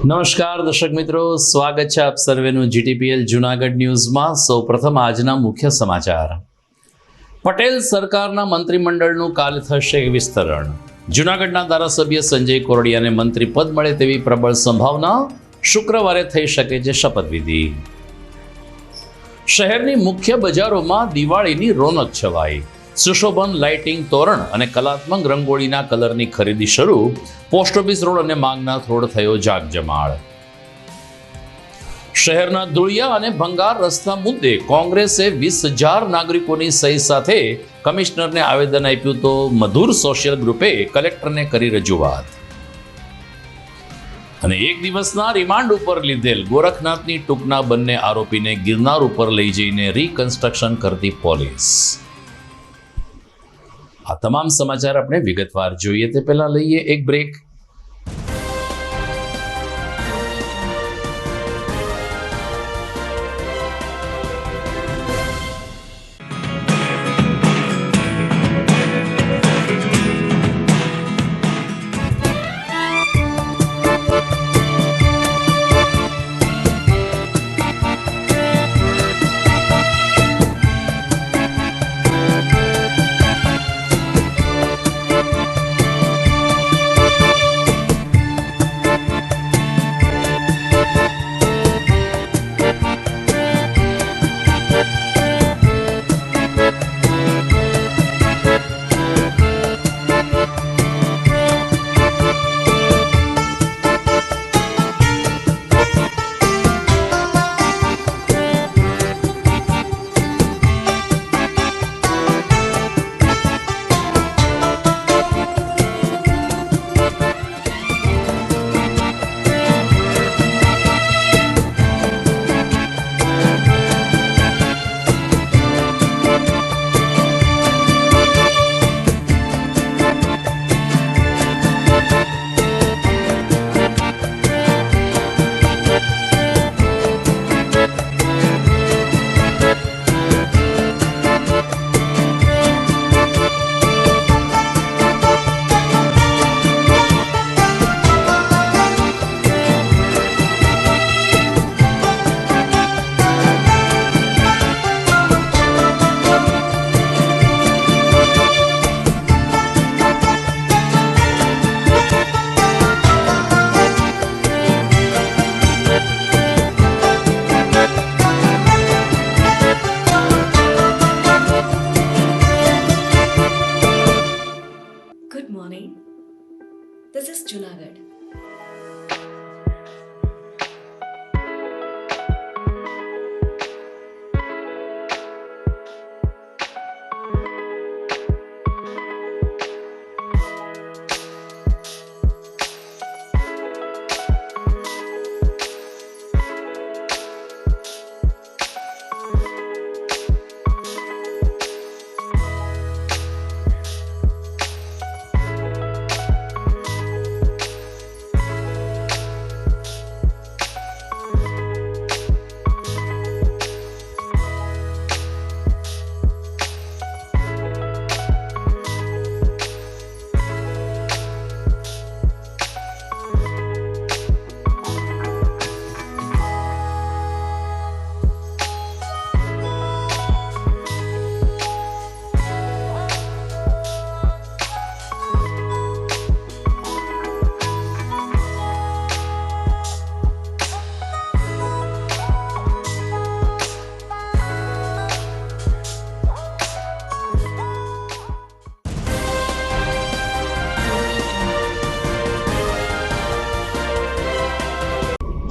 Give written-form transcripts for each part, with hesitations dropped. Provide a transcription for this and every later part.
નમસ્કાર દર્શક મિત્રો, સ્વાગત છે આપ સર્વેનું જીટીપીએલ જૂનાગઢ ન્યૂઝમાં। સૌપ્રથમ આજના મુખ્ય સમાચાર। પટેલ સરકારના મંત્રીમંડળનું કાલે થશે વિસ્તરણ। જૂનાગઢના ધારાસભ્ય સંજય કોરડિયાને મંત્રી પદ મળે તેવી પ્રબળ સંભાવના। શુક્રવારે થઈ શકે છે શપથવિધિ। શહેરની મુખ્ય બજારોમાં દિવાળીની રોનક છવાઈ। સુશોભન લાઇટિંગ, તોરણ અને કલાત્મક રંગોળીના કલરની ખરીદી શરૂ। પોસ્ટ ઓફિસ રોડ અને માંગનાથ રોડ થયો જાગજમાળ। શહેરના ધુળિયા અને ભંગાર રસ્તા મુદ્દે કોંગ્રેસે 20,000 નાગરિકોની સહી સાથે કમિશનરને આવેદન આપ્યું તો મધુર સોશિયલ ગ્રુપે કલેક્ટરને કરી રજૂઆત। અને એક દિવસના રિમાન્ડ ઉપર લીધેલ ગોરખનાથની ટૂંકના બંને આરોપીને ગિરનાર ઉપર લઈ જઈને રિકન્સ્ટ્રક્શન કરતી પોલીસ। આ તમામ સમાચાર આપણે વિગતવાર જોઈએ તે પહેલા લઈએ એક break. Good morning. This is Junagadh.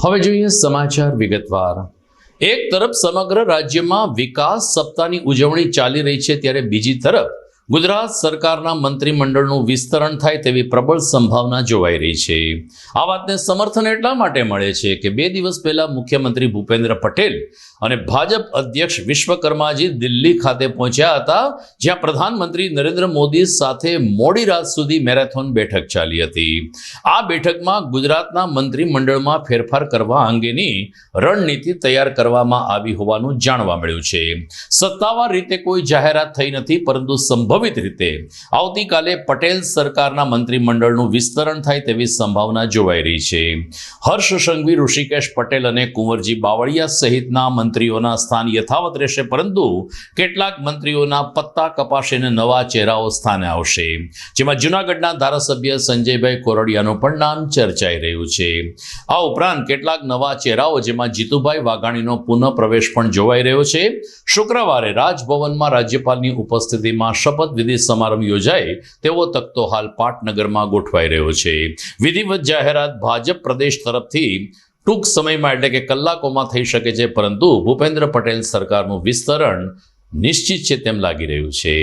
હવે જોઈએ સમાચાર વિગતવાર। એક તરફ સમગ્ર રાજ્યમાં વિકાસ સપ્તાહની ઉજવણી ચાલી રહી છે, ત્યારે બીજી તરફ ગુજરાત સરકારના મંત્રીમંડળનું વિસ્તરણ થાય તેવી પ્રબળ સંભાવના જોવાઈ રહી છે। આ વાતને સમર્થન એટલા માટે મળે છે કે 2 દિવસ પહેલા મુખ્યમંત્રી ભૂપેન્દ્ર પટેલ અને ભાજપ અધ્યક્ષ વિશ્વકર્માજી દિલ્હી ખાતે પહોંચ્યા હતા, જ્યાં પ્રધાનમંત્રી નરેન્દ્ર મોદી સાથે મોડી રાત સુધી મેરેથોન બેઠક ચાલી હતી। આ બેઠકમાં ગુજરાતના મંત્રીમંડળમાં ફેરફાર કરવા અંગેની રણનીતિ તૈયાર કરવામાં આવી હોવાનું જાણવા મળ્યું છે। સત્તાવાર રીતે કોઈ જાહેરાત થઈ નથી, પરંતુ સંભવ સંભવિત રીતે આવતીકાલે પટેલ સરકારના મંત્રીમંડળનું વિસ્તરણ થાય તેવી સંભાવના જોવાઈ રહી છે. હર્ષ સંઘવી, ઋષિકેશ પટેલ અને કુંવરજી બાવળિયા સહિતના મંત્રીઓના સ્થાન યથાવત રહેશે, પરંતુ કેટલાક મંત્રીઓના પત્તા કપાશે અને નવા ચહેરાઓ સ્થાને આવશે, જેમાં જૂનાગઢના ધારાસભ્ય સંજયભાઈ કોરડિયાનું પણ નામ ચર્ચાઈ રહ્યું છે. આ ઉપરાંત કેટલાક નવા ચહેરાઓ, જેમાં જીતુભાઈ વાઘાણીનો પુનઃ પ્રવેશ પણ જોવાઈ રહ્યો છે. શુક્રવારે રાજભવનમાં રાજ્યપાલની ઉપસ્થિતિમાં શપથવિધિ સમારંભ યોજાય તેવો તકતો હાલ પાટનગરમાં ગોઠવાઈ રહ્યો છે. વિધિવત જાહેરાત ભાજપ પ્રદેશ તરફથી ટૂંક સમયમાં એટલે કે કલાકોમાં થઈ શકે છે, પરંતુ ભૂપેન્દ્ર પટેલ સરકારનું વિસ્તરણ નિશ્ચિત છે તેમ લાગી રહ્યું છે.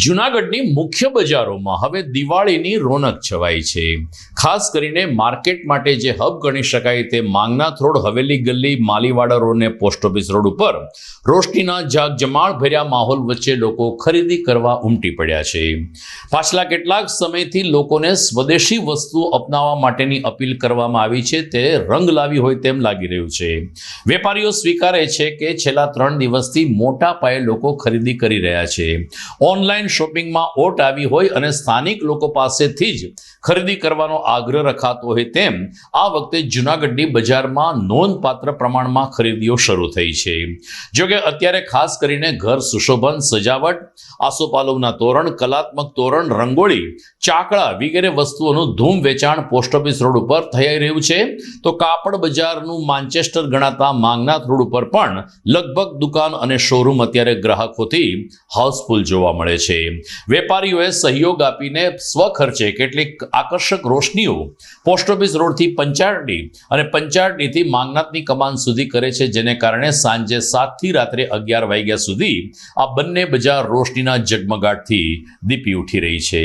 જૂનાગઢની મુખ્ય બજારોમાં હવે દિવાળીની રોનક છવાઈ છે. ખાસ કરીને માર્કેટ માટે જે હબ ગણી શકાય તે માંગનાથ રોડ, હવેલી ગલ્લી, માલીવાડા રોડ અને પોસ્ટ ઓફિસ રોડ ઉપર રોશનીના જાગજમાળ ભર્યા માહોલ વચ્ચે લોકો ખરીદી કરવા ઉમટી પડ્યા છે. પાછલા કેટલાક સમયથી લોકોને સ્વદેશી વસ્તુઓ અપનાવવા માટેની અપીલ કરવામાં આવી છે, તે રંગ લાવી હોય તેમ લાગી રહ્યું છે. વેપારીઓ સ્વીકારે છે કે છેલ્લા 3 દિવસથી મોટા પાયે લોકો ખરીદી કરી રહ્યા છે. ઓનલાઈન શોપિંગમાં ઓટ આવી હોય અને સ્થાનિક લોકો પાસેથી જ ખરીદી કરવાનો આગ્રહ રખાતો હોય તેમ આ વખતે જૂનાગઢની બજારમાં નોંધપાત્ર પ્રમાણમાં ખરીદીઓ શરૂ થઈ છે. જોકે અત્યારે ખાસ કરીને ઘર સુશોભન, સજાવટ, આસોપાલવના તોરણ, કલાત્મક તોરણ, રંગોળી, ચાકડા વગેરે વસ્તુઓનું ધૂમ વેચાણ પોસ્ટ ઓફિસ રોડ ઉપર થઈ રહ્યું છે. તો કાપડ બજારનું માન્ચેસ્ટર ગણાતા માંગનાથ રોડ ઉપર પણ લગભગ દુકાન અને શોરૂમ અત્યારે ગ્રાહકોથી હાઉસફુલ જોવા મળે છે. વેપારીઓએ સહયોગ આપીને સ્વખર્ચે કેટલીક આકર્ષક રોશનીઓ પોસ્ટ ઓફિસ રોડથી પંચાળડી અને પંચાળડીથી માંગનાથની કમાન સુધી કરે છે, જેને કારણે સાંજે 7 થી રાત્રે 11 વાગ્યા સુધી આ બંને બજાર રોશનીના જગમગાટથી દીપી ઉઠી રહી છે.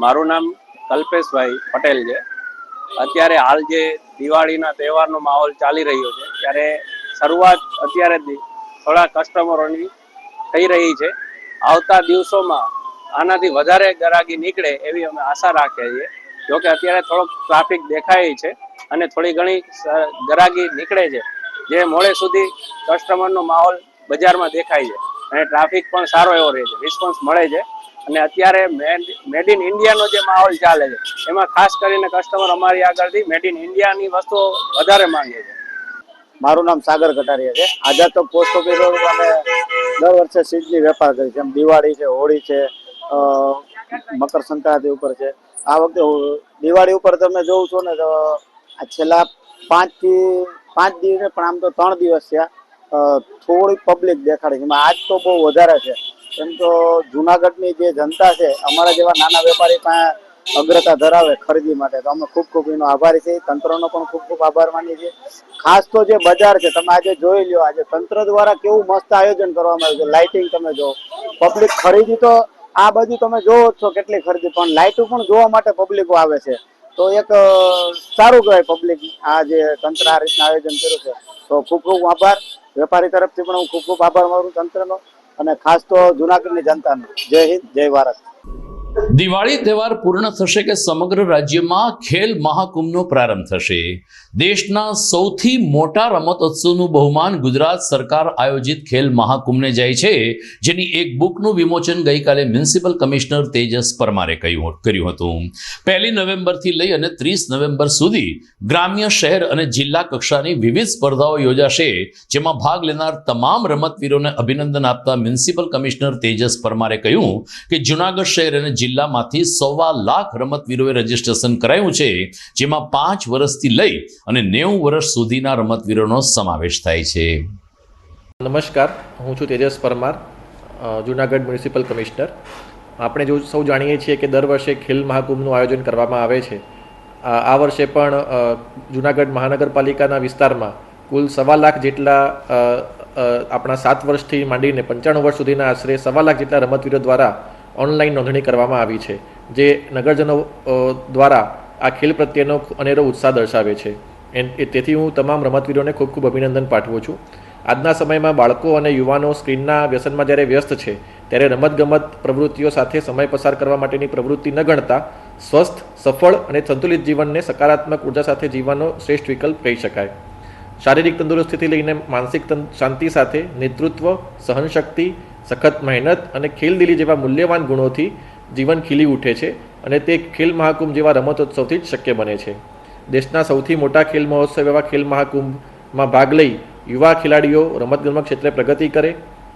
મારું નામ કલ્પેશભાઈ પટેલ છે. અત્યારે હાલ જે દિવાળીના તહેવારનો માહોલ ચાલી રહ્યો છે, ત્યારે શરૂઆત અત્યારે થોડા કસ્ટમરોની થઈ રહી છે. આવતા દિવસોમાં આનાથી વધારે ગ્રાહકી નીકળે એવી અમે આશા રાખીએ છીએ. જોકે અત્યારે થોડોક ટ્રાફિક દેખાય છે અને થોડી ઘણી ગ્રાહકી નીકળે છે, જે મોડે સુધી કસ્ટમરનો માહોલ બજારમાં દેખાય છે અને ટ્રાફિક પણ સારો એવો રહે છે, રિસ્પોન્સ મળે છે. અને અત્યારે મેડ ઇન ઇન્ડિયાનો જે માહોલ ચાલે છે, એમાં ખાસ કરીને કસ્ટમર અમારી આગળથી મેડ ઇન ઇન્ડિયાની વસ્તુઓ વધારે માંગે છે. મારું નામ સાગર કટારિયા છે. આજે તો પોસ્ટ ઓફિસ રોડ અમે દર વર્ષે સીઝની વેપાર કરી છે. એમ દિવાળી છે, હોળી છે, મકર સંક્રાંતિ ઉપર છે. આ વખતે દિવાળી ઉપર તમે જોઉં છો ને તો આ છેલ્લા 5 દિવસ પણ આમ તો 3 દિવસ થયા થોડી પબ્લિક દેખાડી છે. આજ તો બહુ વધારે છે. એમ તો જુનાગઢની જે જનતા છે, અમારા જેવા નાના વેપારી પાસે અગ્રતા ધરાવે ખરીદી માટે, તો અમે ખૂબ ખૂબ એનો આભારી છીએ. તંત્રનો પણ ખૂબ ખૂબ આભાર માનીએ છીએ. ખાસ તો જે બજાર છે, તમે આજે જોઈ લો, આજે તંત્ર દ્વારા કેવું મસ્ત આયોજન કરવામાં આવ્યું છે. લાઇટિંગ તમે જો, પબ્લિક ખરીદી તો આ બાજુ તમે જોવો જ છો કેટલી ખરીદી, પણ લાઇટો પણ જોવા માટે પબ્લિકો આવે છે. તો એક સારું કહેવાય પબ્લિક આ જે તંત્ર આ રીતના આયોજન કર્યું છે. તો ખૂબ ખૂબ આભાર વેપારી તરફથી પણ હું ખૂબ ખૂબ આભાર માનું તંત્રનો અને ખાસ તો જુનાગઢની જનતાનો. જય હિન્દ, જય ભારત. દિવાળી તહેવાર પૂર્ણ થશે કે સમગ્ર રાજ્યમાં ખેલ મહાકુંભનો પ્રારંભ થશે. દેશના સૌથી મોટા રમતોત્સવનું બહુમાન ગુજરાત સરકાર આયોજિત ખેલ મહાકુંભને જાય છે, જેની એક બુકનું વિમોચન ગઈકાલે મ્યુનિસિપલ કમિશનર તેજસ પરમારે કર્યું હતું. 1 નવેમ્બરથી લઈ અને 30 નવેમ્બર સુધી ગ્રામ્ય, શહેર અને જિલ્લા કક્ષાની વિવિધ સ્પર્ધાઓ યોજાશે, જેમાં ભાગ લેનાર તમામ રમતવીરોને અભિનંદન આપતા મ્યુનિસિપલ કમિશનર તેજસ પરમારે કહ્યું કે જૂનાગઢ શહેર અને જિલ્લામાંથી 1.25 લાખ રમતવીરોએ રજીસ્ટ્રેશન કરાયું છે, જેમાં 5 વર્ષથી લઈ અને 90 વર્ષ સુધીના રમતવીરોનો સમાવેશ થાય છે. નમસ્કાર, હું છું તેજસ પરમાર, જૂનાગઢ મ્યુનિસિપલ કમિશનર. આપણે જો સૌ જાણીએ છીએ કે દર વર્ષે ખેલ મહાકુંભનું આયોજન કરવામાં આવે છે. આ વર્ષે પણ જૂનાગઢ મહાનગરપાલિકાના વિસ્તારમાં કુલ 1.25 લાખ જેટલા આપણા 7 વર્ષથી માંડીને 95 વર્ષ સુધીના આશરે 1.25 લાખ જેટલા રમતવીરો દ્વારા ઓનલાઈન નોંધણી કરવામાં આવી છે, જે નગરજનો દ્વારા આ ખેલ પ્રત્યેનો અનેરો ઉત્સાહ દર્શાવે છે. તેથી હું તમામ રમતવીરોને ખૂબ ખૂબ અભિનંદન પાઠવું છું. આજના સમયમાં બાળકો અને યુવાનો સ્ક્રીનના વ્યસનમાં જ્યારે વ્યસ્ત છે, ત્યારે રમતગમત પ્રવૃત્તિઓ સાથે સમય પસાર કરવા માટેની પ્રવૃત્તિ ન ગણતા સ્વસ્થ, સફળ અને સંતુલિત જીવનને સકારાત્મક ઉર્જા સાથે જીવવાનો શ્રેષ્ઠ વિકલ્પ કહી શકાય. શારીરિક તંદુરસ્તીથી લઈને માનસિક શાંતિ સાથે નેતૃત્વ, સહનશક્તિ, સખત મહેનત અને ખેલદિલી જેવા મૂલ્યવાન ગુણોથી જીવન ખીલી ઉઠે છે અને તે ખેલ મહાકુંભ જેવા રમતોત્સવથી જ શક્ય બને છે. દેશના સૌથી મોટા ખેલ મહોત્સવ એવા ખેલ મહાકુંભમાં ભાગ લઈ યુવા ખેલાડીઓ રમતગમત ક્ષેત્રે પ્રગતિ કરે,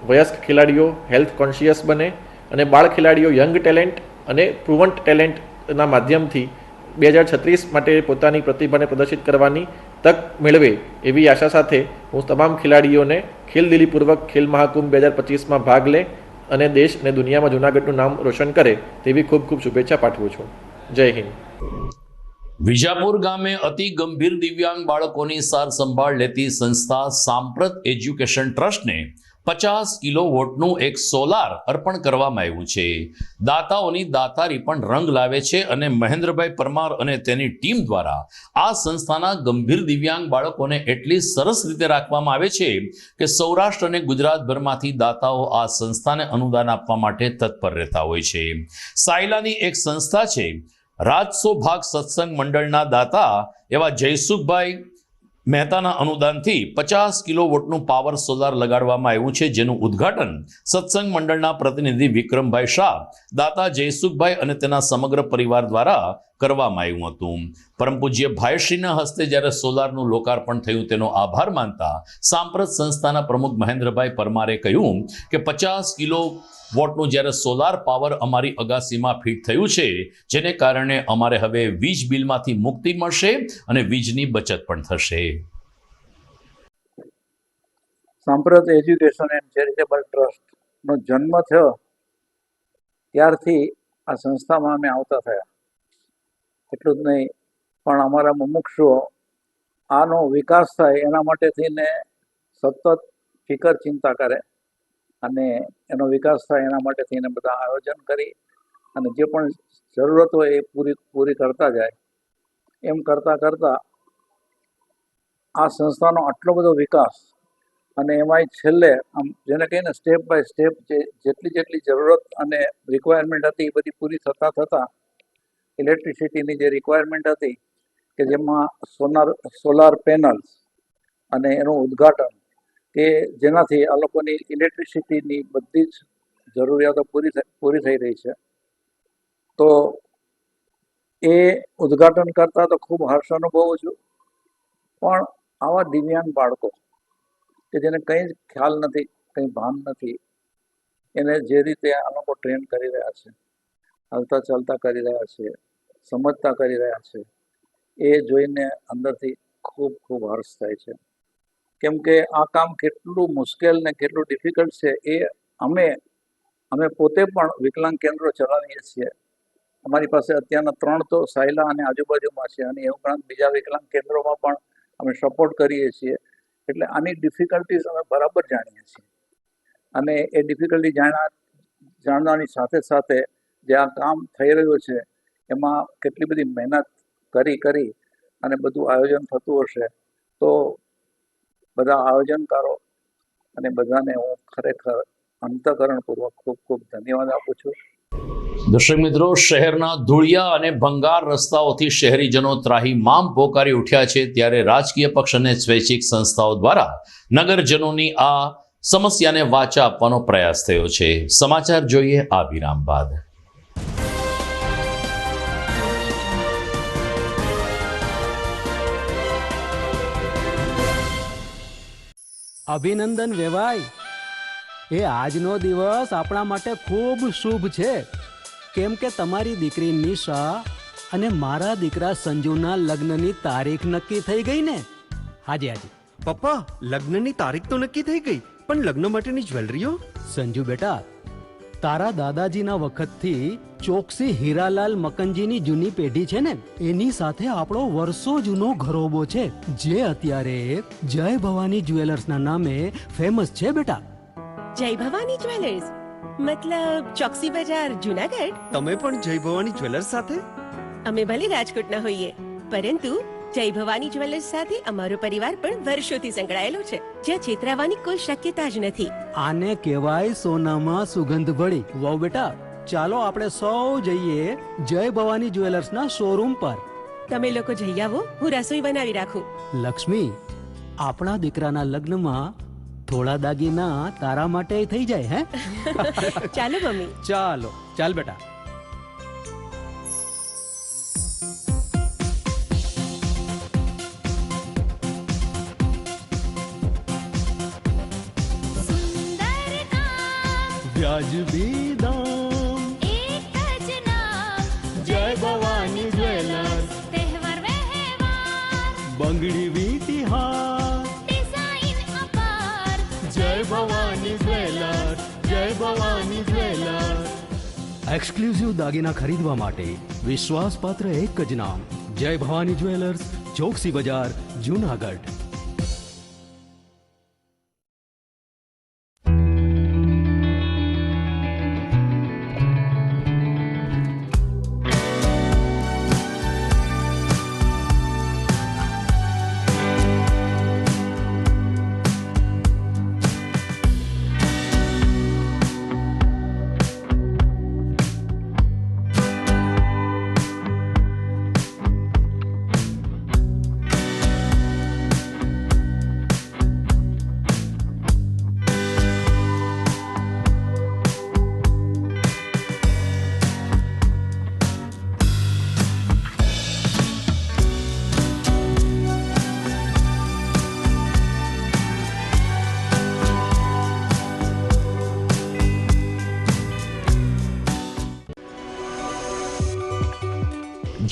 વયસ્ક ખેલાડીઓ હેલ્થ કોન્શિયસ બને અને બાળ ખેલાડીઓ યંગ ટેલેન્ટ અને પ્રુવન્ટ ટેલેન્ટના માધ્યમથી 2036 માટે પોતાની પ્રતિભાને પ્રદર્શિત કરવાની તક મેળવે એવી આશા સાથે હું તમામ ખેલાડીઓને ખેલદિલીપૂર્વક ખેલ મહાકુંભ 2025માં ભાગ લે અને દેશ અને દુનિયામાં જૂનાગઢનું નામ રોશન કરે તેવી ખૂબ ખૂબ શુભેચ્છા પાઠવું છું. જય હિન્દ. વિજાપુર ગામે અતિ ગંભીર દિવ્યાંગ બાળકોની સાર સંભાળ લેતી સંસ્થા સાંપ્રત એજ્યુકેશન ટ્રસ્ટને 50 કિલો વોટનું એક સોલાર અર્પણ કરવામાં આવ્યું છે. દાતાઓની દાતારી પણ રંગ લાવે છે અને મહેન્દ્રભાઈ પરમાર અને તેની ટીમ દ્વારા આ સંસ્થાના ગંભીર દિવ્યાંગ બાળકોને એટલી સરસ રીતે રાખવામાં આવે છે કે સૌરાષ્ટ્ર અને ગુજરાતભરમાંથી દાતાઓ આ સંસ્થાને અનુદાન આપવા માટે તત્પર રહેતા હોય છે. સાયલાની એક સંસ્થા છે રાજસો ભાગ સત્સંગ મંડળના દાતા એવા જયસુખભાઈ મહેતાના અનુદાનથી 50 કિલો વોટનું પાવર સોલાર લગાડવામાં આવ્યું છે, જેનું ઉદ્ઘાટન સત્સંગ મંડળના પ્રતિનિધિ વિક્રમભાઈ શાહ, દાતા જયસુખભાઈ અને તેના સમગ્ર પરિવાર દ્વારા કરવામાં આવ્યું હતું. પરમ પૂજ્ય ભાઈશ્રીના હસ્તે જ્યારે સોલારનું લોકાર્પણ થયું તેનો આભાર માનતા સાંપ્રત સંસ્થાના પ્રમુખ મહેન્દ્રભાઈ પરમારે કહ્યું કે 50 કિલો વોટનું જ્યારે સોલાર પાવર અમારી અગાસીમાં ફિટ થયું છે, જેને કારણે અમારે હવે વીજ બિલમાંથી મુક્તિ મળશે અને વીજની બચત પણ થશે. સાંપ્રત એજ્યુકેશન એન્ડ ચેરિટેબલ ટ્રસ્ટનો જન્મ થયો ત્યારથી આ સંસ્થામાં અમે આવતા થયા. એટલું જ નહીં પણ અમારા મુમુક્ષુઓ આનો વિકાસ થાય એના માટે થઈને સતત ફિકર ચિંતા કરે અને એનો વિકાસ થાય એના માટે થઈને બધા આયોજન કરી અને જે પણ જરૂરત હોય એ પૂરી કરતા જાય. એમ કરતાં કરતાં આ સંસ્થાનો આટલો બધો વિકાસ અને એમાંય છેલ્લે આમ જેને કહીને સ્ટેપ બાય સ્ટેપ જેટલી જરૂરત અને રિક્વાયરમેન્ટ હતી એ બધી પૂરી થતાં ઇલેક્ટ્રિસિટીની જે રિક્વાયરમેન્ટ હતી કે જેમાં સોલાર પેનલ્સ અને એનું ઉદ્ઘાટન કે જેનાથી આ લોકોની ઇલેક્ટ્રિસિટીની બધી જ જરૂરિયાતો પૂરી થઈ રહી છે. તો એ ઉદ્ઘાટન કરતાં તો ખૂબ હર્ષ અનુભવું છું. પણ આવા દિવ્યાંગ બાળકો કે જેને કંઈ જ ખ્યાલ નથી, કંઈ ભાન નથી, એને જે રીતે આ લોકો ટ્રેન કરી રહ્યા છે, હાલતા ચાલતા કરી રહ્યા છે, સમજતા કરી રહ્યા છે, એ જોઈને અંદરથી ખૂબ ખૂબ હર્ષ થાય છે. કેમ કે આ કામ કેટલું મુશ્કેલ ને કેટલું ડિફિકલ્ટ છે એ અમે પોતે પણ વિકલાંગ કેન્દ્રો ચલાવીએ છીએ. અમારી પાસે અત્યારના 3 તો સાયલા અને આજુબાજુમાં છે અને એ ઉપરાંત બીજા વિકલાંગ કેન્દ્રોમાં પણ અમે સપોર્ટ કરીએ છીએ. એટલે આની ડિફિકલ્ટીઝ અમે બરાબર જાણીએ છીએ અને એ ડિફિકલ્ટી જાણવાની સાથે સાથે જે આ કામ થઈ રહ્યું છે એમાં કેટલી બધી મહેનત કરી અને બધું આયોજન થતું હશે. તો બધા આયોજનકારો અને બધાને હું ખરેખર અંતઃકરણપૂર્વક ખૂબ ખૂબ ધન્યવાદ આપું છું. દર્શક મિત્રો, શહેરના ધૂળિયા અને ભંગાર રસ્તાઓથી શહેરીજનો ત્રાહિમામ પોકારી ઉઠ્યા છે, ત્યારે રાજકીય પક્ષ અને સ્વૈચ્છિક સંસ્થાઓ દ્વારા નગરજનોની આ સમસ્યાને વાચા આપવાનો પ્રયાસ થયો છે. સમાચાર જોઈએ આ વિરામ બાદ. અભિનંદન વેવાઈ, એ આજનો દિવસ આપણા માટે ખૂબ શુભ છે, કેમ કે તમારી દીકરી નિશા અને મારા દીકરા સંજુના લગ્નની તારીખ નક્કી થઈ ગઈ ને. હાજી પપ્પા, લગ્નની તારીખ તો નક્કી થઈ ગઈ, પણ લગ્ન માટેની જ્વેલરીઓ? સંજુ બેટા, તારા દાદાજીના વખતથી ચોકસી હીરાલાલ મકનજીની જૂની પેઢી છે ને, એની સાથે આપણો વર્ષો જૂનો ઘરોબો છે, જે અત્યારે જય ભવાની જ્વેલર્સના નામે ફેમસ છે બેટા. જય ભવાની જ્વેલર્સ મતલબ ચોકસી બજાર, જુનાગઢ? તમે પણ જય ભવાની જ્વેલર્સ સાથે? અમે ભલે રાજકોટના હોઈએ, પરંતુ જય ભવાની જ્વેલર્સ સાથે અમારો પરિવાર પણ વર્ષોથી સંકળાયેલો છે, જ્યાં છેતરાવાની કોઈ શક્યતા જ નથી. આને કહેવાય સોનામાં સુગંધ ભળી. વાવ બેટા, ચાલો આપણે સૌ જઈએ જય ભવાની જ્વેલર્સના શોરૂમ પર. તમે લોકો જઈ આવો, હું રસોઈ બનાવી રાખું. લક્ષ્મી, આપણા દીકરાના લગ્નમાં થોડા દાગીના તારા માટે થઈ જાય હે. ચાલો મમ્મી. ચાલો ચાલ બેટા. વ્યાજબી દામ એક જ નામ જય ભવાની જ્વેલર્સ, તહેવાર વ્યવહાર બંગડી વીટી હાર, ડિઝાઇન અપાર જય ભવાની જ્વેલર્સ, જય ભવાની જ્વેલર્સ. એક્સક્લુઝિવ દાગીના ખરીદવા માટે વિશ્વાસપાત્ર એક જ નામ જય ભવાની જ્વેલર્સ, ચોકસી બજાર, જુનાગઢ.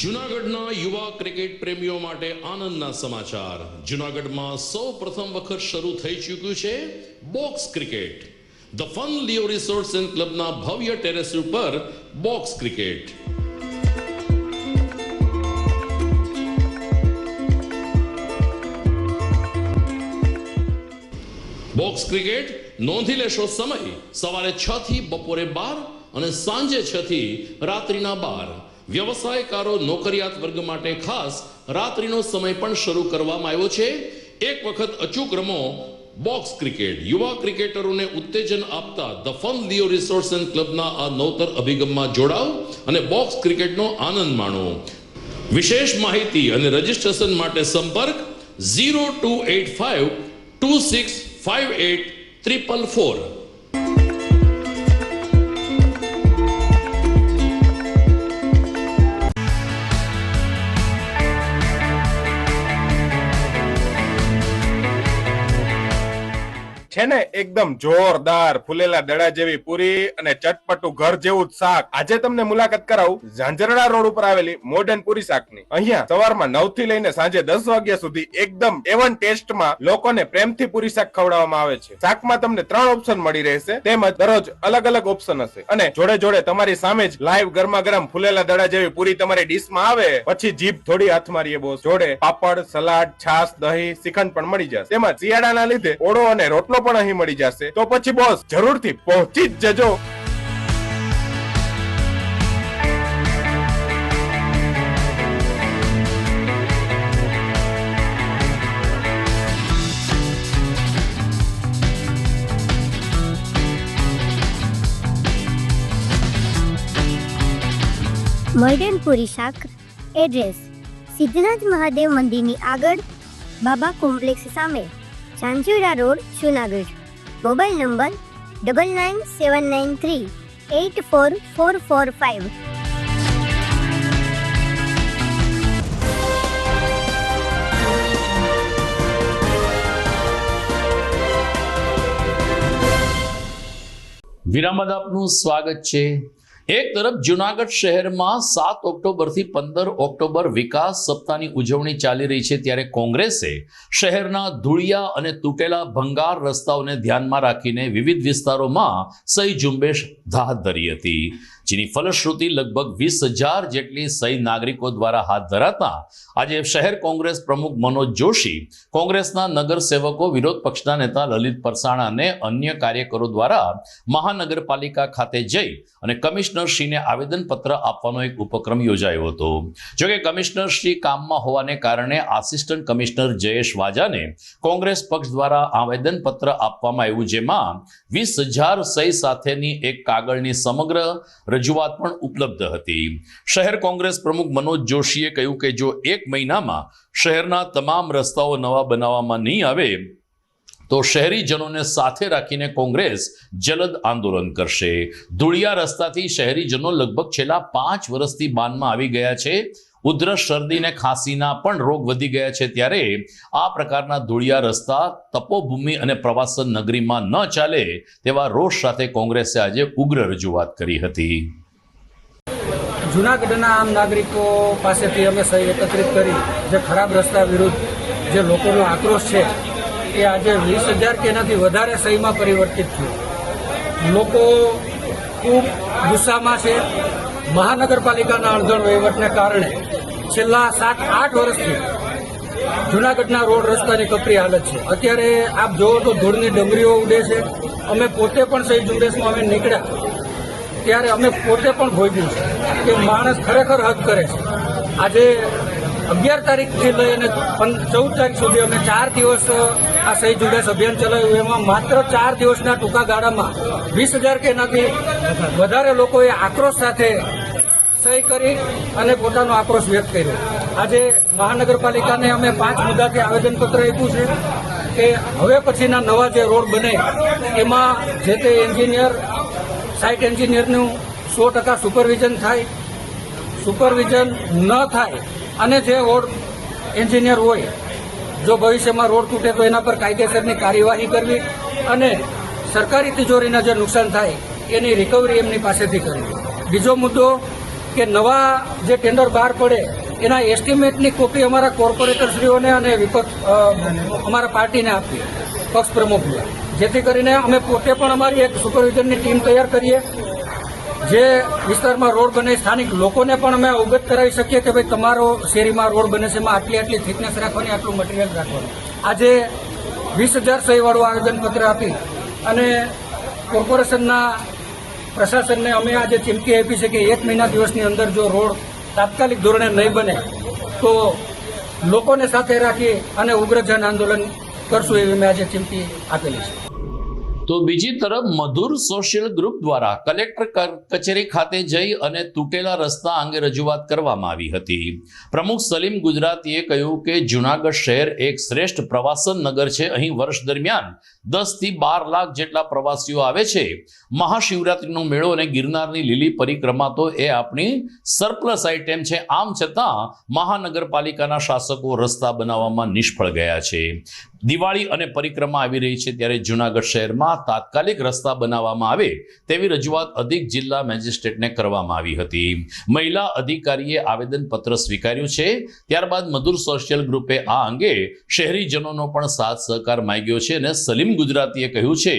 જૂનાગઢના યુવા ક્રિકેટ પ્રેમીઓ માટે આનંદના સમાચાર. જૂનાગઢમાં સૌ પ્રથમ વખત શરૂ થઈ ચૂક્યું છે box cricket. The fun Leo resorts and ક્લબના ભવ્ય ટેરેસ ઉપર બોક્સ ક્રિકેટ. બોક્સ ક્રિકેટ નોંધી લેશો સમય સવારે 6 થી બપોરે 12 અને સાંજે 6 થી રાત્રિના 12. વ્યવસાયકારો નોકરિયાત વર્ગ માટે ખાસ રાત્રિનો સમય પણ શરૂ કરવામાં આવ્યો છે. એક વખત અચૂક રમો બોક્સ ક્રિકેટ. યુવા ક્રિકેટરોને ઉત્તેજન આપતા the fun Leo resorts and ક્લબના આ નવતર અભિગમમાં જોડાઓ અને બોક્સ ક્રિકેટનો આનંદ માણો. વિશેષ માહિતી અને રજીસ્ટ્રેશન માટે સંપર્ક 0285 2658 444. છે ને એકદમ જોરદાર ફૂલેલા દડા જેવી પૂરી અને ચટપટું ઘર જેવું જ શાક. આજે તમને મુલાકાત કરાવું ઝાંઝરડા રોડ ઉપર આવેલી મોડર્ન પૂરી શાકની. અહીંયા સવારમાં 9 થી લઈને સાંજે 10 વાગ્યા સુધી એકદમ એવન ટેસ્ટમાં લોકોને પ્રેમથી પૂરી શાક ખવડાવવામાં આવે છે. શાકમાં તમને 3 ઓપ્શન મળી રહેશે, તેમજ દરરોજ અલગ અલગ ઓપ્શન હશે અને જોડે જોડે તમારી સામે જ લાઈવ ગરમા ગરમ ફૂલેલા દડા જેવી પૂરી તમારી ડીશમાં આવે પછી જીભ થોડી હાથ મારીએ બોસ. જોડે પાપડ, સલાડ, છાશ, દહીં, શ્રીખંડ પણ મળી જશે. તેમજ શિયાળાના લીધે ઓળો અને રોટલો પણ અહીં મળી જશે. તો પછી બોસ જરૂરથી પહોંચી જ જજો. મોડર્ન પૂરી શાક. એડ્રેસ સિદ્ધનાથ મહાદેવ મંદિરની આગળ, બાબા કોમ્પ્લેક્સ સામે, Chanchura road, Junagadh. Mobile number 9979384445. વિરામ બાદ આપનું સ્વાગત છે. એક તરફ જૂનાગઢ શહેરમાં 7 ઓક્ટોબરથી 15 ઓક્ટોબર વિકાસ સપ્તાહની ઉજવણી ચાલી રહી છે, ત્યારે કોંગ્રેસે શહેરના ધૂળિયા અને તૂટેલા ભંગાર રસ્તાઓને ધ્યાનમાં રાખીને વિવિધ વિસ્તારોમાં સહી ઝુંબેશ હાથ ધરી હતી, જેની ફલશ્રુતિ લગભગ 20,000 જેટલી સહી નાગરિકો દ્વારા હાથ ધરાતા આજે શહેર કોંગ્રેસ પ્રમુખ મનોજ જોશી, કોંગ્રેસના નગરસેવકો, વિરોધ પક્ષના નેતા લલિત પરસાણા અને અન્ય કાર્યકરો દ્વારા મહાનગરપાલિકા ખાતે જઈ અને કમિશનર કમિશનરશ્રીને આવેદનપત્ર આપવાનો એક ઉપક્રમ યોજાયો હતો. જોકે કમિશનરશ્રી કામમાં હોવાને કારણે આસિસ્ટન્ટ કમિશનર જયેશ વાજાને કોંગ્રેસ પક્ષ દ્વારા આવેદનપત્ર આપવામાં આવ્યું, જેમાં 20,000 સહી સાથેની એક કાગળની સમગ્ર રજૂઆત પણ ઉપલબ્ધ હતી. શહેર કોંગ્રેસ પ્રમુખ મનોજ જોશીએ કહ્યું કે જો 1 મહિનામાં શહેરના તમામ રસ્તાઓ નવા બનાવવામાં નહીં આવે તો શહેરીજનોને સાથે રાખીને કોંગ્રેસ જલદ આંદોલન કરશે. ધૂળિયા રસ્તાથી શહેરીજનો લગભગ છેલ્લા 5 વર્ષથી બાનમાં આવી ગયા છે. ઉધરસ, શરદી ને ખાંસીના પણ રોગ વધી ગયા છે. ત્યારે આ પ્રકારના ધૂળિયા રસ્તા તપોભૂમિ અને પ્રવાસન નગરીમાં ન ચાલે તેવા રોષ સાથે કોંગ્રેસે આજે ઉગ્ર રજૂઆત કરી હતી. જૂનાગઢના આમ નાગરિકો પાસેથી અમે સહી એકત્રિત કરી જે ખરાબ રસ્તા વિરુદ્ધ જે લોકોનો આક્રોશ છે એ આજે 20,000 કે એનાથી વધારે સહીમાં પરિવર્તિત થયું. લોકો ખૂબ ગુસ્સામાં છે. મહાનગરપાલિકાના અણધણ વહીવટને કારણે છેલ્લા 7-8 વર્ષથી જૂનાગઢના રોડ રસ્તાની કપરી હાલત છે. અત્યારે આપ જોવો તો ધૂળની ડમરીઓ ઉડે છે. અમે પોતે પણ સહી ઝુંબેશમાં અમે નીકળ્યા ત્યારે અમે પોતે પણ ભોગ્યું છે કે માણસ ખરેખર હદ કરે છે. આજે 11 તારીખથી લઈને 14 તારીખ સુધી અમે 4 દિવસ આ સહી ઝુંબેશ અભિયાન ચલાવ્યું. એમાં માત્ર 4 દિવસના ટૂંકા ગાળામાં 20,000 કે એનાથી વધારે લોકોએ આક્રોશ સાથે સહી કરી અને પોતાનો આક્રોશ વ્યક્ત કર્યો. આજે મહાનગરપાલિકાને અમે 5 મુદ્દાથી આવેદનપત્ર આપ્યું છે કે હવે પછીના નવા જે રોડ બને એમાં જે તે એન્જિનિયર, સાઇટ એન્જિનિયરનું 100% સુપરવિઝન થાય. સુપરવિઝન ન થાય અને જે રોડ એન્જિનિયર હોય જો ભવિષ્યમાં રોડ તૂટે તો એના પર કાયદેસરની કાર્યવાહી કરવી અને સરકારી તિજોરીના જે નુકસાન થાય એની રિકવરી એમની પાસેથી કરવી. બીજો મુદ્દો કે નવા જે ટેન્ડર બહાર પડે એના એસ્ટિમેટની કોપી અમારા કોર્પોરેટરશ્રીઓને અને અમારા પાર્ટીને આપવી, પક્ષ પ્રમુખને, જેથી કરીને અમે પોતે પણ અમારી એક સુપરવિઝનની ટીમ તૈયાર કરીએ. જે વિસ્તારમાં રોડ બને સ્થાનિક લોકોને પણ અમે અવગત કરાવી શકીએ કે ભાઈ તમારો શેરીમાં રોડ બને છે, એમાં આટલી થિકનેસ રાખવાની, આટલું મટીરિયલ રાખવાનું. આજે 20,000 સહીવાળું આવેદનપત્ર આપી અને કોર્પોરેશનના પ્રશાસનને અમે આજે ચીમકી આપી છે કે 1 મહિના દિવસની અંદર જો રોડ તાત્કાલિક ધોરણે નહીં બને તો લોકોને સાથે રાખી અને ઉગ્ર જન આંદોલન કરશું એવી મેં આજે ચીમકી આપેલી છે. તો બીજી તરફ મધુર સોશિયલ ગ્રુપ દ્વારા કલેક્ટર કચેરી ખાતે જઈ અને તૂટેલા રસ્તા અંગે રજૂઆત કરવામાં આવી હતી. પ્રમુખ સલીમ ગુજરાતીએ કહ્યું કે જૂનાગઢ શહેર એક શ્રેષ્ઠ પ્રવાસન નગર છે. અહીં વર્ષ દરમિયાન 10 થી 12 લાખ જેટલા પ્રવાસીઓ આવે છે. મહાશિવરાત્રીનો મેળો અને ગિરનારની લીલી પરિક્રમા તો એ આપણી સરપ્લસ આઇટમ છે. આમ છતાં મહાનગરપાલિકાના શાસકો રસ્તા બનાવવામાં નિષ્ફળ ગયા છે. દિવાળી અને પરિક્રમા આવી રહી છે ત્યારે જૂનાગઢ શહેરમાં તાત્કાલિક રસ્તા બનાવવામાં આવે તેવી રજૂઆત અધિક જિલ્લા મેજિસ્ટ્રેટને કરવામાં આવી હતી. મહિલા અધિકારીએ આવેદનપત્ર સ્વીકાર્યું છે. ત્યારબાદ મધુર સોશિયલ ગ્રુપે આ અંગે શહેરીજનોનો પણ સાથ સહકાર માંગ્યો છે અને સલીમ ગુજરાતીએ કહ્યું છે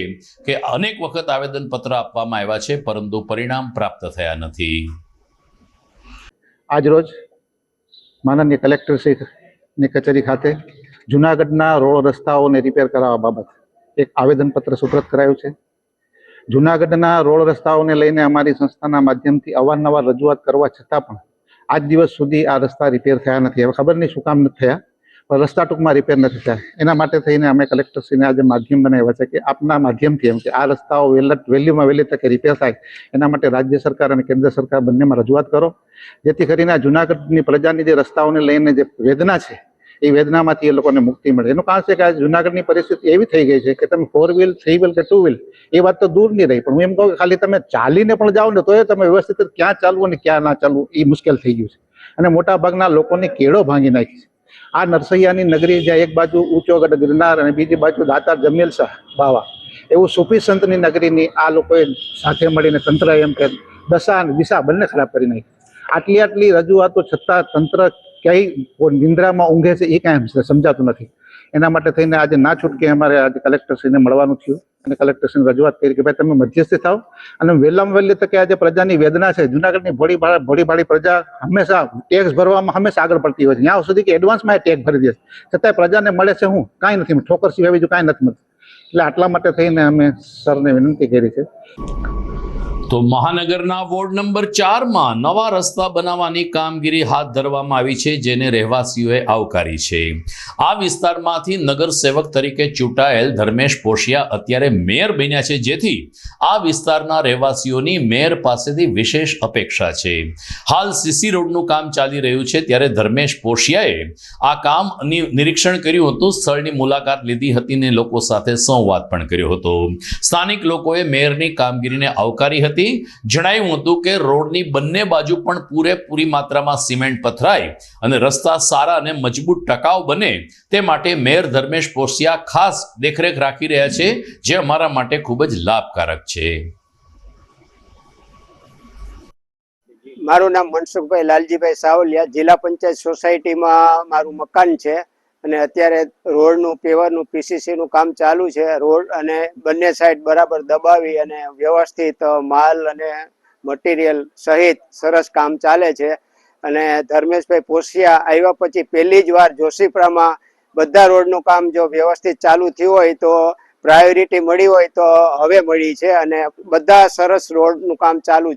કે અનેક વખત આવેદનપત્ર આપવામાં આવ્યા છે પરંતુ પરિણામ પ્રાપ્ત થયા નથી. આજરોજ માનનીય કલેક્ટરશ્રીની કચેરી ખાતે જૂનાગઢના રોડ રસ્તાઓને રિપેર કરાવવા બાબત એક આવેદનપત્ર સુપ્રત કરાયું છે. જૂનાગઢના રોડ રસ્તાઓને લઈને અમારી સંસ્થાના માધ્યમથી અવારનવાર રજૂઆત કરવા છતાં પણ આજ દિવસ સુધી આ રસ્તા રિપેર થયા નથી. હવે ખબર નહીં શું કામ નથી થયા, પણ રસ્તા ટૂંકમાં રિપેર નથી થયા. એના માટે થઈને અમે કલેક્ટરશ્રીને આજે માધ્યમ બનાવ્યા છે કે આપના માધ્યમથી એમ કે આ રસ્તાઓ વહેલીમાં વહેલી તકે રિપેર થાય એના માટે રાજ્ય સરકાર અને કેન્દ્ર સરકાર બંનેમાં રજૂઆત કરો, જેથી કરીને આ જૂનાગઢની પ્રજાની જે રસ્તાઓને લઈને જે વેદના છે એ વેદનામાંથી એ લોકોને મુક્તિ મળે. એનું કારણ છે કે આજે જૂનાગઢની પરિસ્થિતિ એવી થઈ ગઈ છે કે તમે 4 વ્હીલ 3 વ્હીલ કે 2 વ્હીલ એ વાત તો દૂર નહીં રહી, પણ હું એમ કહું કે ખાલી તમે ચાલીને પણ જાઓ ને તો એ તમે વ્યવસ્થિત ક્યાં ચાલવું અને ક્યાં ના ચાલવું એ મુશ્કેલ થઈ ગયું છે. અને મોટા ભાગના લોકોની કેળો ભાંગી નાખી છે. આ નરસૈયાની નગરી જ્યાં એક બાજુ ઊંચો ગઢ ગિરનાર અને બીજી બાજુ દાતાર જમેલ શાહ બાવા એવું સૂફી સંતની નગરીની આ લોકોએ સાથે મળીને તંત્ર એમ કે દશા અને દિશા બંને ખરાબ કરી નાખી. આટલી રજૂઆતો છતાં તંત્ર ક્યાંય નિંદ્રામાં ઊંઘે છે એ કાંઈ સમજાતું નથી. એના માટે થઈને આજે ના છૂટકે અમારે આજે કલેક્ટરશ્રીને મળવાનું થયું અને કલેક્ટરશ્રીને રજૂઆત કરી કે ભાઈ તમે મધ્યસ્થી થાવ અને વહેલામાં વહેલી તકે આજે પ્રજાની વેદના છે. જૂનાગઢની ભોળી ભાળી પ્રજા હંમેશા ટેક્સ ભરવામાં હંમેશા આગળ પડતી હોય છે. ત્યાં સુધી કે એડવાન્સમાં ટેક્સ ભરી દે છે, છતાંય પ્રજાને મળે છે હું કાંઈ નથી, ઠોકર સિવાય બીજું કાંઈ નથી મળતું. એટલે આટલા માટે થઈને અમે સરને વિનંતી કરી છે. તો મહાનગરના વોર્ડ નંબર 4માં નવા રસ્તા બનાવવાની કામગીરી હાથ ધરવામાં આવી છે, જેને રહેવાસીઓએ આવકારી છે. આ વિસ્તારમાંથી નગર સેવક તરીકે ચૂંટાયેલ ધર્મેશ પોશિયા અત્યારે મેયર બન્યા છે, જેથી આ વિસ્તારના રહેવાસીઓની મેયર પાસેથી વિશેષ અપેક્ષા છે. હાલ સીસી રોડનું કામ ચાલી રહ્યું છે, ત્યારે ધર્મેશ પોશિયાએ આ કામની નિરીક્ષણ કર્યું હતું, સ્થળની મુલાકાત લીધી હતી અને લોકો સાથે સંવાદ પણ કર્યો હતો. સ્થાનિક લોકોએ મેયરની કામગીરીને આવકારી હતી. જણાવ્યું હતું કે રોડની બંને બાજુ પણ પૂરેપૂરી માત્રામાં સિમેન્ટ પથરાય અને રસ્તા સારા અને મજબૂત ટકાઉ બને તે માટે મેયર ધર્મેશ પોશિયા ખાસ દેખરેખ રાખી રહ્યા છે, જે અમારા માટે ખૂબ જ લાભકારક છે. મારું નામ મનસુખભાઈ લાલજીભાઈ સાવલિયા, જિલ્લા પંચાયત સોસાયટીમાં મારું મકાન છે અને અત્યારે રોડનું પેવરનું પીસીસીનું કામ ચાલુ છે. રોડ અને બંને સાઈડ બરાબર દબાવી અને વ્યવસ્થિત માલ અને મટીરિયલ સહિત સરસ કામ ચાલે છે. અને ધર્મેશભાઈ પોશિયા આવ્યા પછી પહેલી જ વાર જોશીપુરામાં બધા રોડનું કામ જો વ્યવસ્થિત ચાલુ થયું હોય તો પ્રાયોરિટી મળી હોય તો હવે મળી છે અને બધા સરસ રોડનું કામ ચાલુ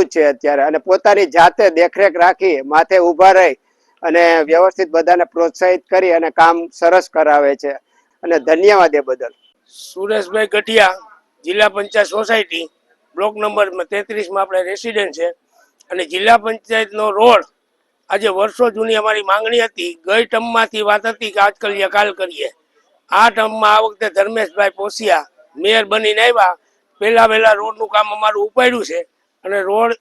જ છે અત્યારે. અને પોતાની જાતે દેખરેખ રાખી માથે ઊભા રહી અને વ્યવસ્થિત બધાને પ્રોત્સાહિત કરી અને કામ સરસ કરાવે છે અને ધન્યવાદ એ બદલ. સુરેશભાઈ ગઢિયા, જિલ્લા પંચાયત સોસાયટી, બ્લોક નંબર 33માં આપણે રેસિડેન્ટ છે. અને જિલ્લા પંચાયતનો રોડ આજે વર્ષો જૂની અમારી માંગણી હતી. ગઈ ટર્મમાંથી વાત હતી કે આજ કરીએ કાલ કરીએ. આ ટર્મમાં આ વખતે ધર્મેશભાઈ પોશિયા મેયર બનીને આવ્યા. પહેલા રોડનું કામ અમારું ઉપાડ્યું છે અને રોડ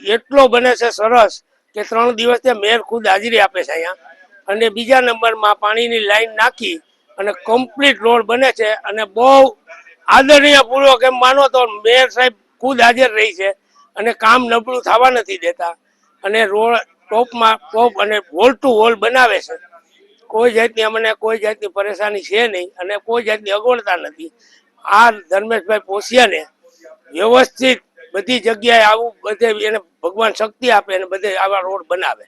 એટલો બને છે સરસ કે 3 દિવસ ત્યાં મેયર ખુદ હાજરી આપે છે અહીંયા. અને બીજા નંબરમાં પાણીની લાઈન નાખી અને કમ્પ્લીટ રોડ બને છે અને બહુ આદરણીય પૂર્વક એમ માનો તો મેયર સાહેબ ખુદ હાજર રહી છે અને કામ નબળું થવા નથી દેતા. અને રોડ ટોપમાં ટોપ અને વોલ ટુ વોલ બનાવે છે. કોઈ જાતની અમને કોઈ જાતની પરેશાની છે નહીં અને કોઈ જાતની અગવડતા નથી. આ ધર્મેશભાઈ પોશિયાને વ્યવસ્થિત બધી જગ્યાએ આવું બધે એને ભગવાન શક્તિ આપે અને બધે આવા રોડ બનાવે.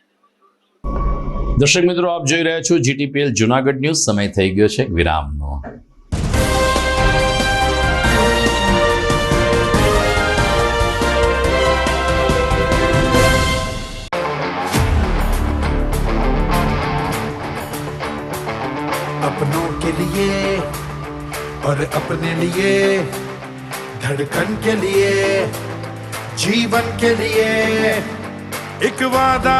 દર્શક મિત્રો, આપ જોઈ રહ્યા છો GTPL જુનાગઢ ન્યૂઝ. સમય થઈ ગયો છે વિરામનો. अपनों के लिए और अपने लिए, धड़कन के लिए, जीवन के लिए एक वादा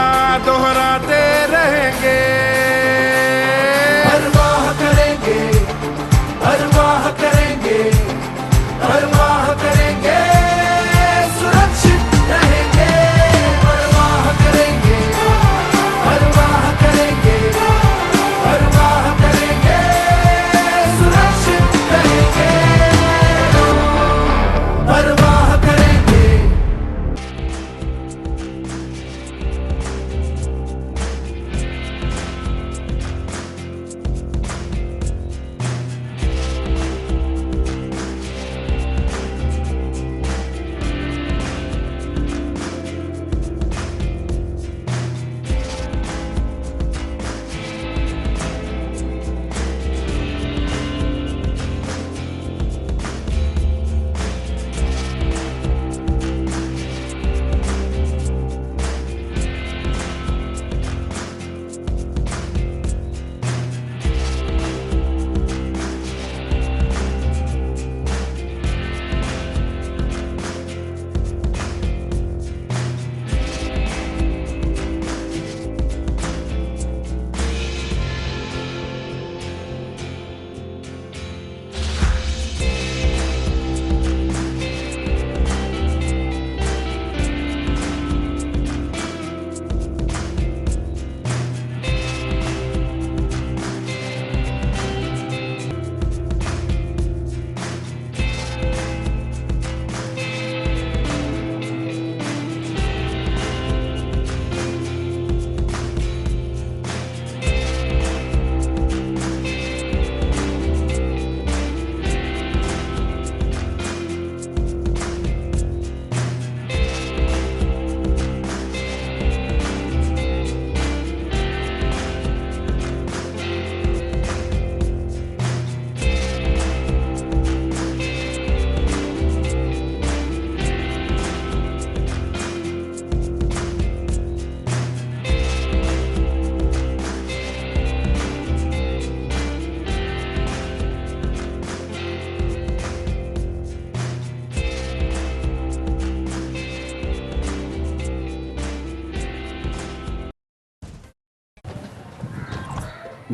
दोहराते रहेंगे. परवाह करेंगे, परवाह करेंगे, परवाह करेंगे, सुरक्षित रहेंगे. परवाह करेंगे, परवाह करेंगे, परवाह करेंगे, सुरक्षित रहेंगे. परवाह करेंगे.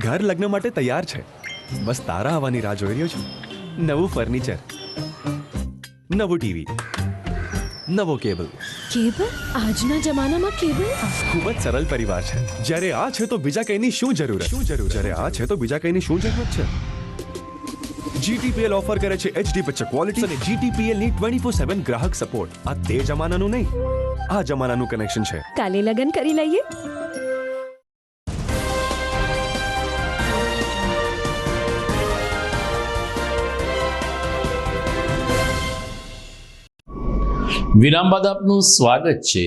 ઘર લગ્ન માટે તૈયાર છે. બસ તારા આવવાની રાહ જોઈ રહ્યો છું. નવું ફર્નિચર, નવું ટીવી, નવો કેબલ. કેબલ? આજના જમાનામાં કેબલ? ખૂબ જ સરળ પરિવાર છે. જ્યારે આ છે તો બીજા કઈની શું જરૂર? જ્યારે આ છે તો બીજા કઈની શું જરૂરત છે? GTPL ઓફર કરે છે HD પિક્ચર ક્વોલિટી અને GTPL ની 24/7 ગ્રાહક સપોર્ટ. આ તે જમાનાનું નહીં, આ જમાનાનું કનેક્શન છે. કાલે લગન કરી લઈએ. વિરામ બાદ આપનું સ્વાગત છે.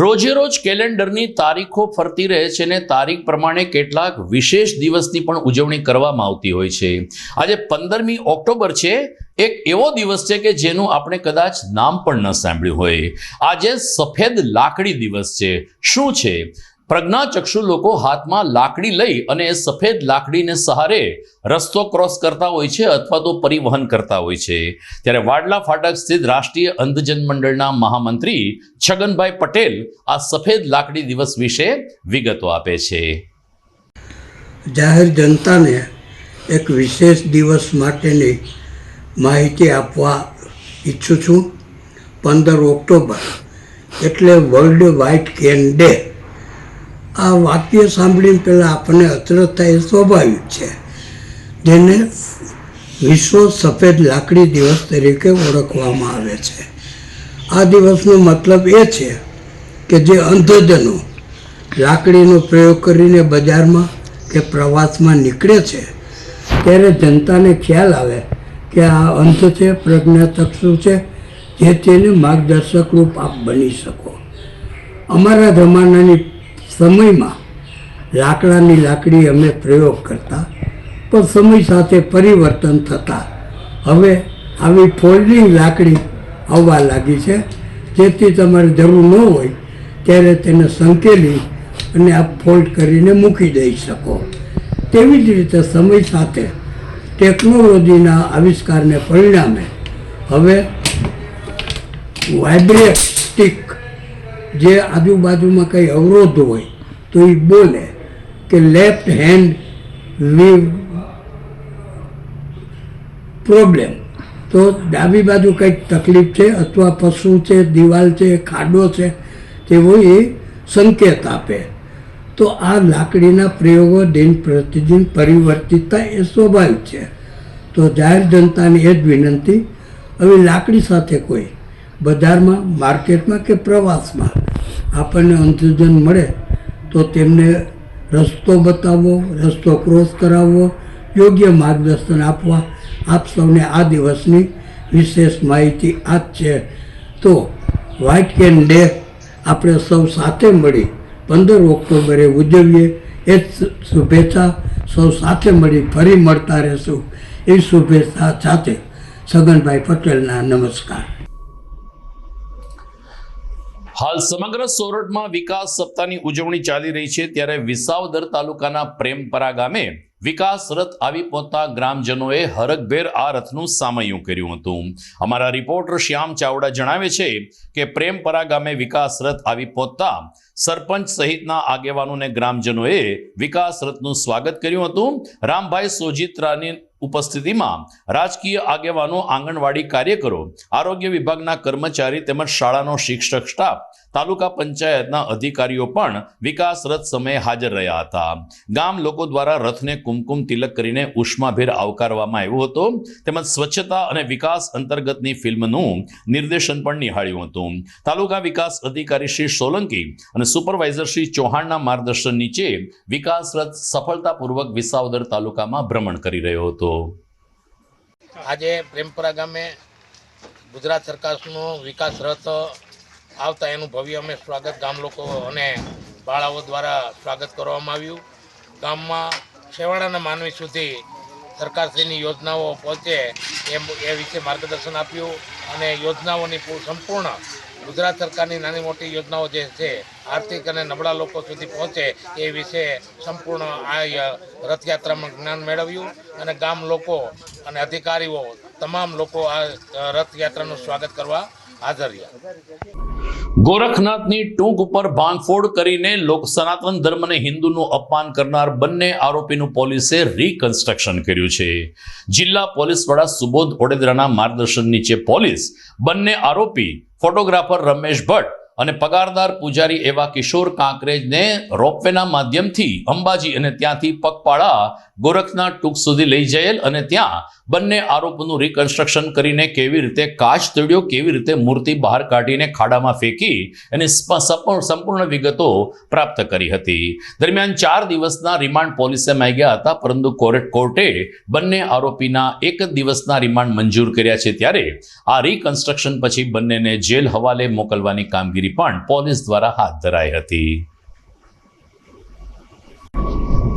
રોજે રોજ કેલેન્ડરની તારીખો ફરતી રહે છે અને તારીખ પ્રમાણે કેટલાક વિશેષ દિવસની પણ ઉજવણી કરવામાં આવતી હોય છે. આજે 15મી ઓક્ટોબર છે. એક એવો દિવસ છે કે જેનું આપણે કદાચ નામ પણ ન સાંભળ્યું હોય. આજે સફેદ લાકડી દિવસ છે. શું છે? પ્રજ્ઞાચક્ષુ લોકો હાથમાં લાકડી લઈ અને એ સફેદ લાકડીને સહારે રસ્તો ક્રોસ કરતા હોય છે અથવા તો પરિવહન કરતા હોય છે. ત્યારે વાડલા ફાટક સ્થિત રાષ્ટ્રીય અંધજન મંડળના મહામંત્રી છગનભાઈ પટેલ આ સફેદ લાકડી દિવસ વિશે વિગતો આપે છે. જાહેર જનતાને એક વિશેષ દિવસ માટેની માહિતી આપવા ઈચ્છું છું. 15 ઓક્ટોબર એટલે વર્લ્ડ વ્હાઇટ કેન ડે. આ વાક્ય સાંભળીને પહેલાં આપણને અચરજ થાય એ સ્વાભાવિક છે, જેને વિશ્વ સફેદ લાકડી દિવસ તરીકે ઓળખવામાં આવે છે. આ દિવસનો મતલબ એ છે કે જે અંધજનો લાકડીનો પ્રયોગ કરીને બજારમાં કે પ્રવાસમાં નીકળે છે ત્યારે જનતાને ખ્યાલ આવે કે આ અંધ છે, પ્રજ્ઞાચક્ષુ છે, જે તેને માર્ગદર્શક રૂપ આપ બની શકો. અમારા જમાનાની સમયમાં લાકડાની લાકડી અમે પ્રયોગ કરતા, પણ સમય સાથે પરિવર્તન થતાં હવે આવી ફોલ્ડિંગ લાકડી આવવા લાગી છે, જેથી તમારે જરૂર ન હોય ત્યારે તેને સંકેલી અને આપ ફોલ્ડ કરીને મૂકી દઈ શકો. તેવી જ રીતે સમય સાથે ટેકનોલોજીના આવિષ્કારને પરિણામે હવે વાઇબ્રેટિક જે આજુબાજુમાં કંઈ અવરોધ હોય તો એ બોલે કે લેફ્ટ હેન્ડ લીવ પ્રોબ્લેમ, તો ડાબી બાજુ કંઈક તકલીફ છે અથવા પશુ છે, દિવાલ છે, ખાડો છે, તેવો એ સંકેત આપે. તો આ લાકડીના પ્રયોગો દિન પ્રતિદિન પરિવર્તિત થાય એ સ્વાભાવિક છે. તો જાહેર જનતાની એ જ વિનંતી, હવે લાકડી સાથે કોઈ બજારમાં, માર્કેટમાં કે પ્રવાસમાં આપણને અંધજન મળે તો તેમને રસ્તો બતાવવો, રસ્તો ક્રોસ કરાવવો, યોગ્ય માર્ગદર્શન આપવા. આપ સૌને આ દિવસની વિશેષ માહિતી આ જ છે. તો વ્હાઇટ કેન ડે આપણે સૌ સાથે મળી 15 ઓક્ટોબરે ઉજવીએ. એ જ શુભેચ્છા. સૌ સાથે મળી ફરી મળતા રહેશું એ શુભેચ્છા સાથે છગનભાઈ પટેલના નમસ્કાર. હાલ સમગ્ર સોરઠમાં વિકાસ સપ્તાહની ઉજવણી ચાલી રહી છે. ત્યારે વિસાવદર તાલુકાના પ્રેમપરા ગામે વિકાસ રથ આવી પહોંચતા ગ્રામજનોએ હરખભેર આ રથનું સામૈયું કર્યું હતું. અમારા રિપોર્ટર શ્યામ ચાવડા જણાવે છે કે પ્રેમપરા ગામે વિકાસ રથ આવી પહોંચતા સરપંચ સહિતના આગેવાનોને ગ્રામજનોએ વિકાસ રથનું સ્વાગત કર્યું હતું. રામભાઈ સોજિત્રાની ઉપસ્થિતિમાં રાજકીય આગેવાનો, આંગણવાડી કાર્યકરો, આરોગ્ય વિભાગના કર્મચારી તેમજ શાળાનો શિક્ષક સ્ટાફ, તાલુકા પંચાયતના અધિકારીઓ પણ વિકાસ રથ સમયે હાજર રહ્યા હતા. ગામ લોકો દ્વારા રથને કુમકુમ તિલક કરીને ઉષ્માભેર આવકારવામાં આવ્યો હતો. તેમજ સ્વચ્છતા અને વિકાસ અંતર્ગતની ફિલ્મનું નિર્દેશન પણ નિહાળ્યું હતું. તાલુકા વિકાસ અધિકારી શ્રી સોલંકી અને સુપરવાઇઝર શ્રી ચૌહાણના માર્ગદર્શન નીચે વિકાસ રથ સફળતાપૂર્વક વિસાવદર તાલુકામાં ભ્રમણ કરી રહ્યો હતો. આજે પ્રેમપરા ગામે ગુજરાત સરકારનો વિકાસ રથ આવતા એનું ભવ્ય અમે સ્વાગત ગામ લોકો અને બાળાઓ દ્વારા સ્વાગત કરવામાં આવ્યું. ગામમાં છેવાડાના માનવી સુધી સરકારશ્રીની યોજનાઓ પહોંચે એ વિશે માર્ગદર્શન આપ્યું અને યોજનાઓની સંપૂર્ણ ગુજરાત સરકારની નાની મોટી યોજનાઓ જે છે આર્થિક અને નબળા લોકો સુધી પહોંચે એ વિશે સંપૂર્ણ આ રથયાત્રામાં જ્ઞાન મેળવ્યું અને ગામ લોકો અને અધિકારીઓ તમામ લોકો આ રથયાત્રાનું સ્વાગત કરવા હાજર રહ્યા. ગોરખનાથની ટૂંક ઉપર ભાંગફોડ કરીને સનાતન ધર્મને હિન્દુનું અપમાન કરનાર બંને આરોપીનું પોલીસે રિકન્સ્ટ્રક્શન કર્યું છે. જિલ્લા પોલીસ વડા સુબોધ ઓડેદરાના માર્ગદર્શન નીચે પોલીસ બંને આરોપી ફોટોગ્રાફર રમેશ ભટ્ટ અને પગારદાર પૂજારી એવા કિશોર કાંકરેજને રોપવેના માધ્યમથી અંબાજી અને ત્યાંથી પગપાળા ગોરખનાથ ટૂંક સુધી લઈ જયેલ અને ત્યાં બંને આરોપોનું રિકન્સ્ટ્રક્શન કરીને કેવી રીતે કાચ તોડ્યો, કેવી રીતે મૂર્તિ બહાર કાઢીને ખાડામાં ફેંકી અને સંપૂર્ણ વિગતો પ્રાપ્ત કરી હતી. દરમિયાન 4 દિવસના રિમાન્ડ પોલીસે માંગ્યા હતા, પરંતુ કોર્ટે બંને આરોપીના 1 દિવસના રિમાન્ડ મંજૂર કર્યા છે. ત્યારે આ રિકન્સ્ટ્રક્શન પછી બંનેને જેલ હવાલે મોકલવાની કામગીરી પણ પોલીસ દ્વારા હાથ ધરાઈ હતી.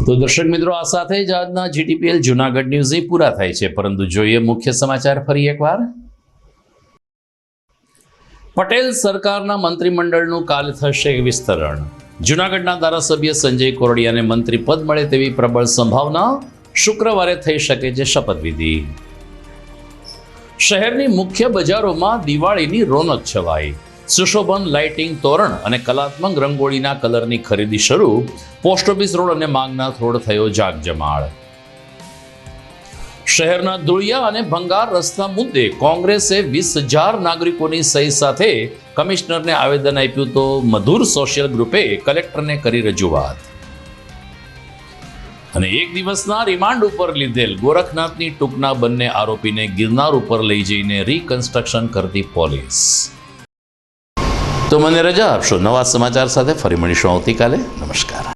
તો દર્શક મિત્રો, આ સાથે જ આજના GTPL જૂનાગઢ ન્યૂઝ પૂરા થાય છે, પરંતુ જોઈએ મુખ્ય સમાચાર ફરી એકવાર. પટેલ સરકારના મંત્રીમંડળનું કાલે થશે વિસ્તરણ. જૂનાગઢના ધારાસભ્ય સંજય કોરડિયાને મંત્રી પદ મળે તેવી પ્રબળ સંભાવના. શુક્રવારે થઈ શકે છે શપથવિધિ. શહેરની મુખ્ય બજારોમાં દિવાળીની રોનક છવાઈ. સુશોભન લાઇટિંગ, તોરણ અને કલાત્મક રંગોળીના કલરની ખરીદી શરૂ. પોસ્ટ ઓફિસ રોડ અને માંગનાથ રોડ થયો જાગજમાળ. શહેરના ધુળિયા અને ભંગાર રસ્તા મુદ્દે કોંગ્રેસે 20,000 નાગરિકોની સહી સાથે કમિશનરને આવેદન આપ્યું, તો મધુર સોશિયલ ગ્રુપે કલેક્ટરને કરી રજૂઆત. અને 1 દિવસના રિમાન્ડ ઉપર લીધેલ ગોરખનાથની ટૂંકના બંને આરોપીને ગિરનાર ઉપર લઈ જઈને રિકન્સ્ટ્રક્શન કરતી પોલીસ. તો મને રજા આપશો. નવા સમાચાર સાથે ફરી મળીશું આવતીકાલે. નમસ્કાર.